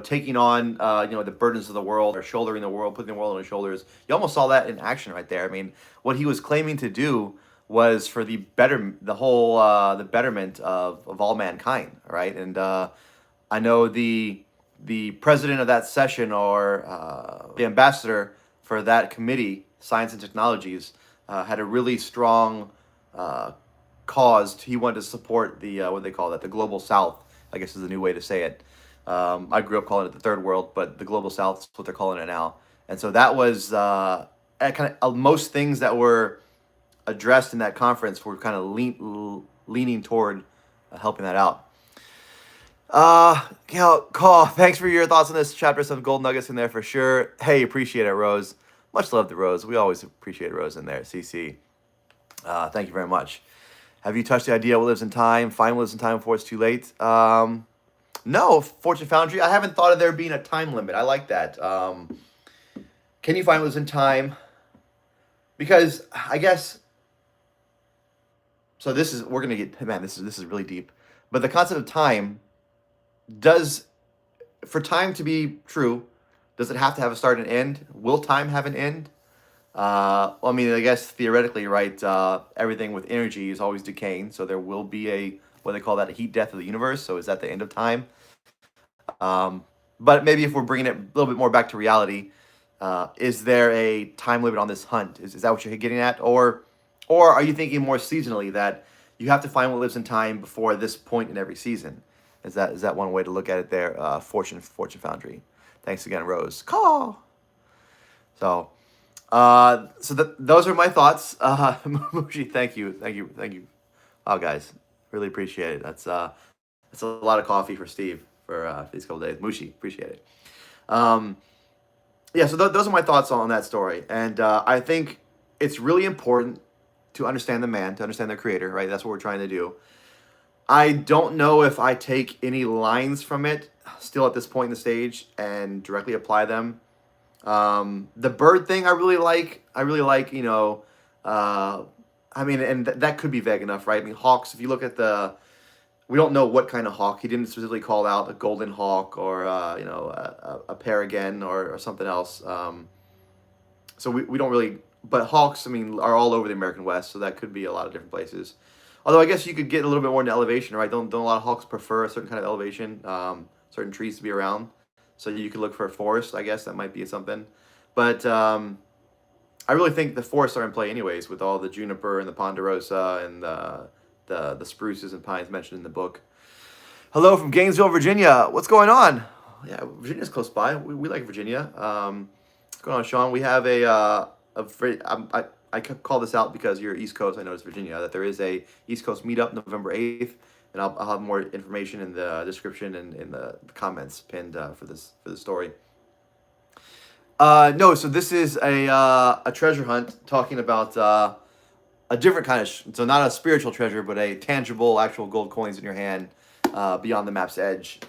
Taking on the burdens of the world, or shouldering the world, putting the world on his shoulders. You almost saw that in action right there. I mean, what he was claiming to do was for the betterment of all mankind, right? And I know the president of that session, or the ambassador for that committee, Science and Technologies, had a really strong cause. He wanted to support the what they call that, the global South, I guess is the new way to say it. I grew up calling it the third world, but the global South is what they're calling it now. And so that was most things that were addressed in that conference were kind of leaning toward helping that out. Call. Thanks for your thoughts on this chapter. Some gold nuggets in there for sure. Hey, appreciate it, Rose. Much love to Rose. We always appreciate Rose in there. CC. Thank you very much. Have you touched the idea of what lives in time? Find what lives in time before it's too late. No, Fortune Foundry. I haven't thought of there being a time limit. I like that. Can you find what lives in time? Because I guess. So we're gonna get, man. This is really deep. But the concept of time for time to be true, does it have to have a start and end? Will time have an end? Well, I mean, I guess theoretically, right? Everything with energy is always decaying, so there will be what they call that, a heat death of the universe. So is that the end of time? But maybe if we're bringing it a little bit more back to reality, is there a time limit on this hunt? Is that what you're getting at, or are you thinking more seasonally, that you have to find what lives in time before this point in every season? Is that one way to look at it there? Fortune Foundry. Thanks again, Rose. Call. So. Those are my thoughts. Mushi, thank you. Oh, guys, really appreciate it. That's a lot of coffee for Steve for these couple days. Mushi, appreciate it. Yeah, so those are my thoughts on that story, and I think it's really important to understand the man, to understand the creator, right? That's what we're trying to do. I don't know if I take any lines from it still at this point in the stage and directly apply them. The bird thing I really like. I mean, and that could be vague enough, right? I mean, hawks, if you look at we don't know what kind of hawk. He didn't specifically call out a golden hawk, or, a peregrine, or something else. So we don't really, but hawks, I mean, are all over the American West, so that could be a lot of different places. Although I guess you could get a little bit more into elevation, right? Don't a lot of hawks prefer a certain kind of elevation, certain trees to be around? So you could look for a forest, I guess. That might be something. But I really think the forests are in play anyways, with all the juniper and the ponderosa and the spruces and pines mentioned in the book. Hello from Gainesville, Virginia. What's going on? Yeah, Virginia's close by. We like Virginia. What's going on, Sean? We have I call this out because you're East Coast. I know it's Virginia. That there is a East Coast meetup November 8th. And I'll have more information in the description and in the comments pinned for this story. No, so this is a treasure hunt talking about a different kind of, so not a spiritual treasure, but a tangible, actual gold coins in your hand, beyond the map's edge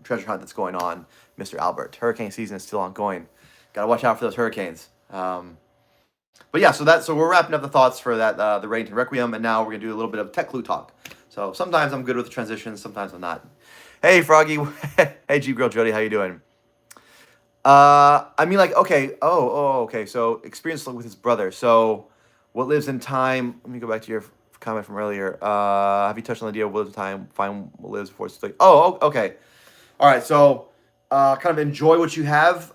treasure hunt that's going on, Mr. Albert. Hurricane season is still ongoing. Got to watch out for those hurricanes. But yeah, so we're wrapping up the thoughts for that the Redington Requiem, and now we're gonna do a little bit of tech clue talk. So sometimes I'm good with the transitions, sometimes I'm not. Hey, Froggy. Hey, Jeep Girl Jody, how you doing? I mean, like, okay. Okay. So experience with his brother. So what lives in time? Let me go back to your comment from earlier. Have you touched on the idea of what lives in time? Find what lives before it's too late. Oh, okay. All right. So kind of enjoy what you have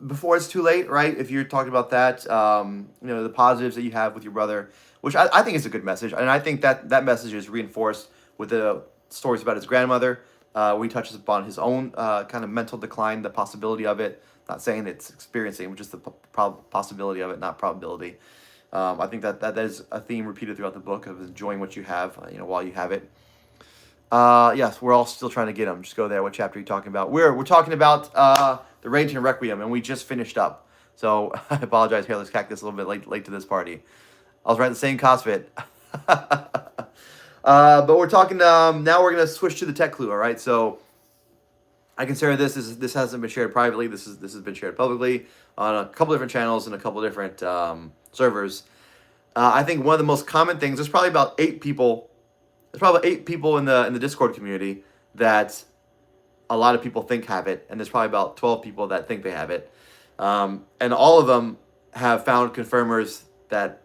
before it's too late, right? If you're talking about that, the positives that you have with your brother, which I think is a good message. And I think that message is reinforced with the stories about his grandmother, where he touches upon his own kind of mental decline, the possibility of it. Not saying it's experiencing, but just the possibility of it, not probability. I think that is a theme repeated throughout the book of enjoying what you have, while you have it. Yes, we're all still trying to get them. Just go there. What chapter are you talking about? We're talking about the Redington Requiem, and we just finished up. So I apologize, Hairless Cactus, a little bit late to this party. I was right at the same CrossFit. But we're talking, now we're going to switch to the tech clue, all right? So I consider this hasn't been shared privately. This has been shared publicly on a couple different channels and a couple different servers. I think one of the most common things, there's probably about 8 people. There's probably 8 people in the Discord community that a lot of people think have it, and there's probably about 12 people that think they have it. And all of them have found confirmers that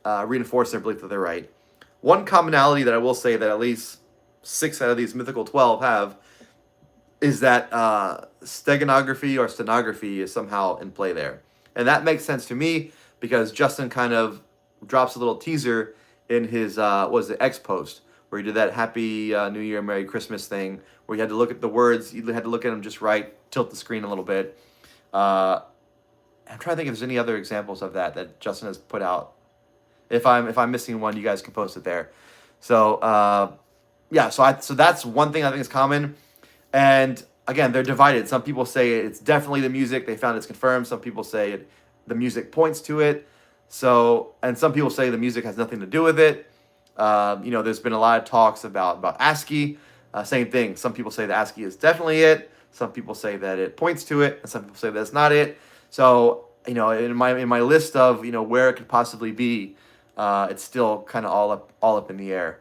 reinforce their belief that they're right. One commonality that I will say that at least 6 out of these mythical 12 have is that steganography or stenography is somehow in play there. And that makes sense to me because Justin kind of drops a little teaser in his, X post, where he did that Happy New Year, Merry Christmas thing, where you had to look at the words, you had to look at them just right, tilt the screen a little bit. I'm trying to think if there's any other examples of that Justin has put out. If I'm missing one, you guys can post it there. So yeah, so that's one thing I think is common. And again, they're divided. Some people say it's definitely the music. They found it's confirmed. Some people say the music points to it. So, and some people say the music has nothing to do with it. There's been a lot of talks about ASCII. Same thing. Some people say the ASCII is definitely it. Some people say that it points to it, and some people say that's not it. So, in my list of where it could possibly be, it's still kind of all up in the air.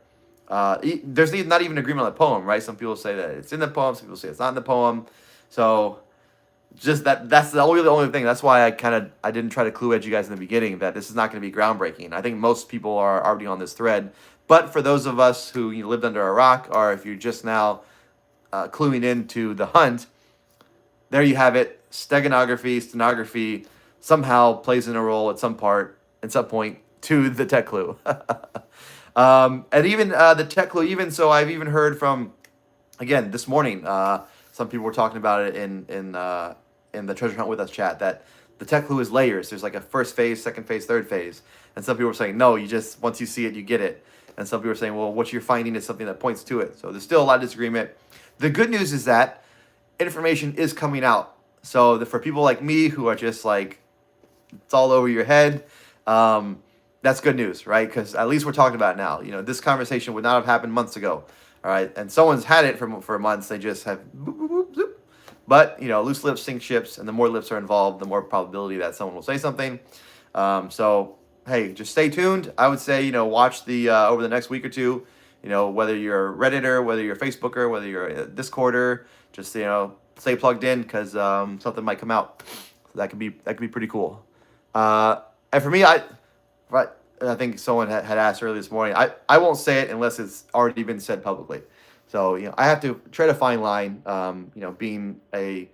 There's not even agreement on the poem, right? Some people say that it's in the poem. Some people say it's not in the poem. So just that's the only thing. That's why I didn't try to clue edge you guys in the beginning that this is not going to be groundbreaking. I think most people are already on this thread. But for those of us who lived under a rock, or if you're just now cluing into the hunt, there you have it. Steganography, stenography somehow plays in a role at some point to the tech clue. And even the tech clue, I've even heard from, again, this morning, some people were talking about it in the Treasure Hunt With Us chat, that the tech clue is layers. There's like a first phase, second phase, third phase. And some people were saying, no, once you see it, you get it. And some people are saying, well, what you're finding is something that points to it. So there's still a lot of disagreement. The good news is that information is coming out. So for people like me who are just like, it's all over your head, that's good news, right? Because at least we're talking about it now. This conversation would not have happened months ago, all right? And someone's had it for months. They just have boop, boop, boop, zoop. But, loose lips sink ships, and the more lips are involved, the more probability that someone will say something. So, hey, just stay tuned. I would say, watch over the next week or two, whether you're a Redditor, whether you're a Facebooker, whether you're a Discorder, just, stay plugged in because something might come out. So that could be pretty cool. And for me, I think someone had asked earlier this morning, I won't say it unless it's already been said publicly. So, I have to tread a fine line, being I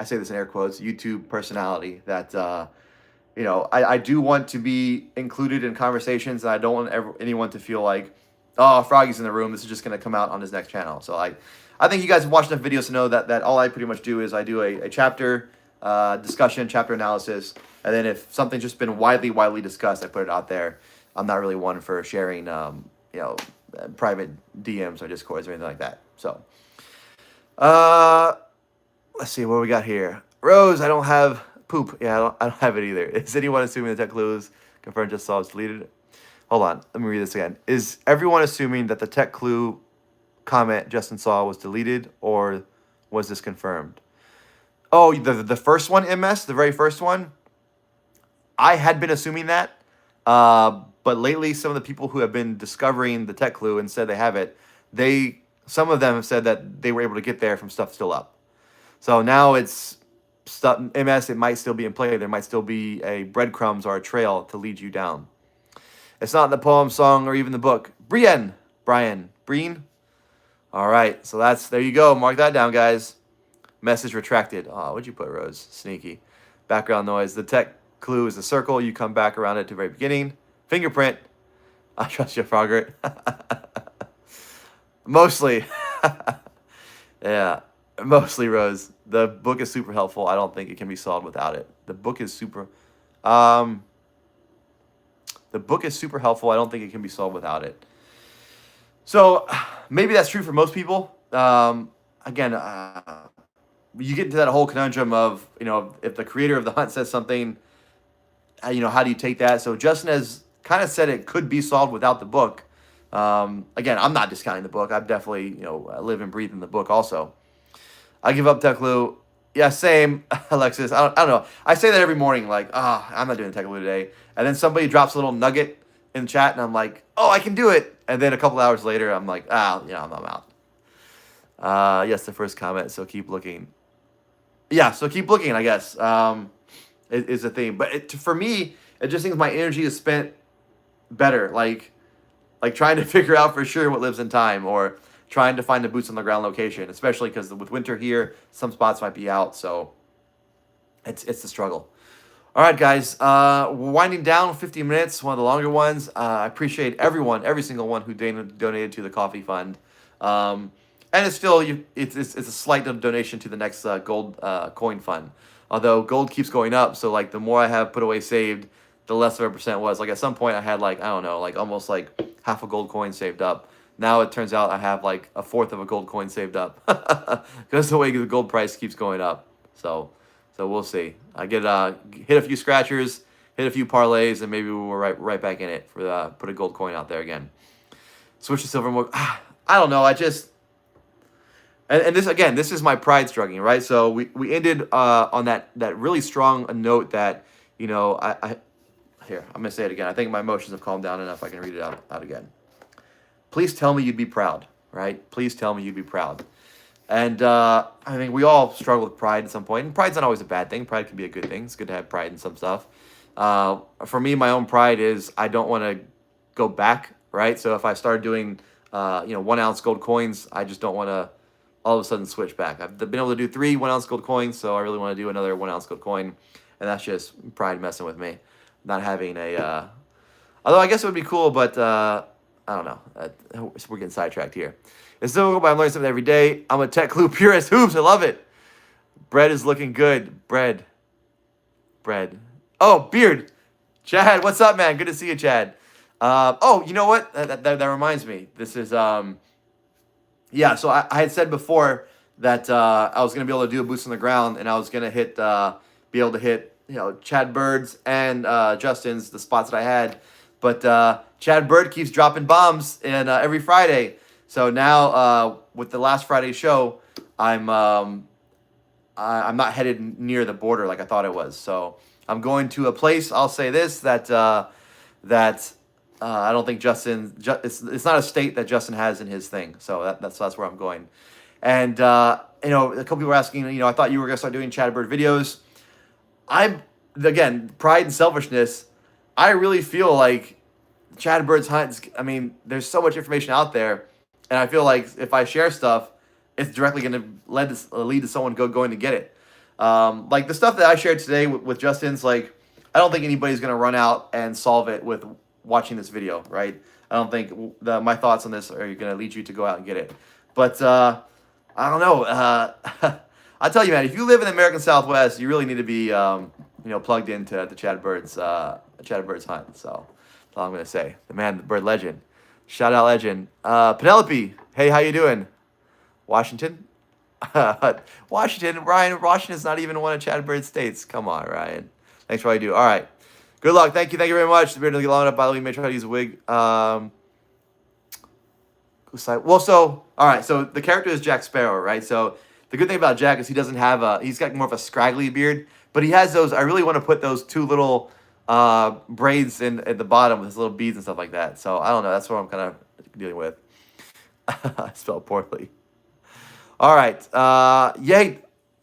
say this in air quotes, YouTube personality that, I do want to be included in conversations, and I don't want anyone to feel like, oh, Froggy's in the room, this is just going to come out on his next channel. So I think you guys have watched enough videos to know that all I pretty much do is I do a chapter discussion, chapter analysis, and then if something's just been widely discussed, I put it out there. I'm not really one for sharing, private DMs or Discords or anything like that. So, let's see what we got here. Rose, I don't have poop. Yeah, I don't have it either. Is anyone assuming the tech clues confirmed just saw it's deleted? Hold on, let me read this again. Is everyone assuming that the tech clue comment Justin saw was deleted, or was this confirmed? Oh, the first one, MS, the very first one. I had been assuming that, but lately some of the people who have been discovering the tech clue and said they have it, some of them have said that they were able to get there from stuff still up. So now it's stuff, MS, it might still be in play. There might still be a breadcrumbs or a trail to lead you down. It's not in the poem, song, or even the book. Breen. All right, so there you go. Mark that down, guys. Message retracted. Oh, what'd you put, Rose? Sneaky. Background noise. The tech clue is a circle. You come back around it to the very beginning. Fingerprint. I trust you, Frogert. Mostly. Yeah. Mostly, Rose. The book is super helpful. I don't think it can be solved without it. The book is super helpful. I don't think it can be solved without it. So maybe that's true for most people. Again, you get into that whole conundrum of, if the creator of the hunt says something, how do you take that? So Justin has kind of said it could be solved without the book. Again, I'm not discounting the book. I've definitely, live and breathe in the book also. I give up Tech Lou. Yeah, same, Alexis. I don't know. I say that every morning, like, I'm not doing Tech Lou today. And then somebody drops a little nugget in the chat, and I'm like, oh, I can do it. And then a couple hours later, I'm like, I'm out. Yes, the first comment, so keep looking. Yeah, so keep looking, I guess, is the theme. But for me, it just seems my energy is spent better, like trying to figure out for sure what lives in time, or trying to find a boots on the ground location, especially because with winter here, some spots might be out, so it's the struggle. All right, guys, winding down, 50 minutes, one of the longer ones. I appreciate every single one who donated to the coffee fund. And it's still, it's a slight donation to the next gold coin fund. Although gold keeps going up, so like the more I have put away saved, the less of a percent was. Like at some point I had almost like half a gold coin saved up. Now it turns out I have like a fourth of a gold coin saved up because the way the gold price keeps going up. So we'll see. I get hit a few scratchers, hit a few parlays, and maybe we're right back in it for put a gold coin out there again. Switch to silver more. I don't know. I just and this is my pride struggling, right? So we ended on that really strong note that I here I'm gonna say it again. I think my emotions have calmed down enough. I can read it out again. Please tell me you'd be proud, right? Please tell me you'd be proud. And I think we all struggle with pride at some point. And pride's not always a bad thing. Pride can be a good thing. It's good to have pride in some stuff. For me, my own pride is I don't want to go back, right? So if I start doing, 1 ounce gold coins, I just don't want to all of a sudden switch back. I've been able to do 3 1 ounce gold coins, so I really want to do another 1 ounce gold coin. And that's just pride messing with me. Not having although I guess it would be cool, but I don't know. We're getting sidetracked here. It's difficult, but I'm learning something every day. I'm a Tech Clue purist. Hoops, I love it. Bread is looking good. Bread. Oh, Beard. Chad, what's up, man? Good to see you, Chad. You know what? That reminds me. This is, so I had said before that I was going to be able to do a boots on the ground, and I was going to be able to hit, Chad Bird's and Justin's, the spots that I had. But Chad Bird keeps dropping bombs in every Friday. So now with the last Friday's show, I'm not headed near the border like I thought it was. So I'm going to a place. I'll say this that I don't think Justin. It's not a state that Justin has in his thing. So that's where I'm going. And a couple people were asking. I thought you were gonna start doing Chad Bird videos. Again, pride and selfishness. I really feel like Chad Bird's hunts. I mean, there's so much information out there. And I feel like if I share stuff, it's directly going to lead to someone going to get it. Like the stuff that I shared today with Justin's, like, I don't think anybody's going to run out and solve it with watching this video, right? I don't think my thoughts on this are going to lead you to go out and get it. But I don't know. I tell you, man, if you live in the American Southwest, you really need to be, plugged into the Chad Bird's hunt. So that's all I'm going to say. The man, the bird legend. Shout out legend. Penelope, hey, how you doing? Washington? Ryan, Washington's not even one of Chad Bird's states. Come on, Ryan. Thanks for all you do. All right. Good luck. Thank you very much. The beard doesn't get long enough. By the way, make sure to use a wig. All right, so the character is Jack Sparrow, right? So the good thing about Jack is he doesn't have he's got more of a scraggly beard, but he has those, I really want to put those 2 little braids at the bottom with his little beads and stuff like that. So I don't know. That's what I'm kind of dealing with. I spelled poorly. All right.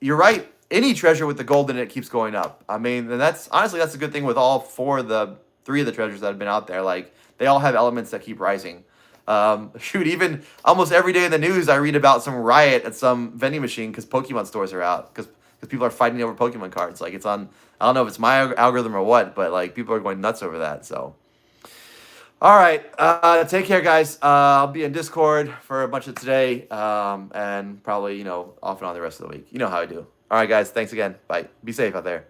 You're right. Any treasure with the gold in it keeps going up. I mean, and that's a good thing with all 3 of the treasures that have been out there. Like they all have elements that keep rising. Even almost every day in the news, I read about some riot at some vending machine because Pokemon stores are out because people are fighting over Pokemon cards. Like it's on. I don't know if it's my algorithm or what, but like people are going nuts over that. So, all right, take care, guys. I'll be in Discord for a bunch of today, and probably off and on the rest of the week. You know how I do. All right, guys. Thanks again. Bye. Be safe out there.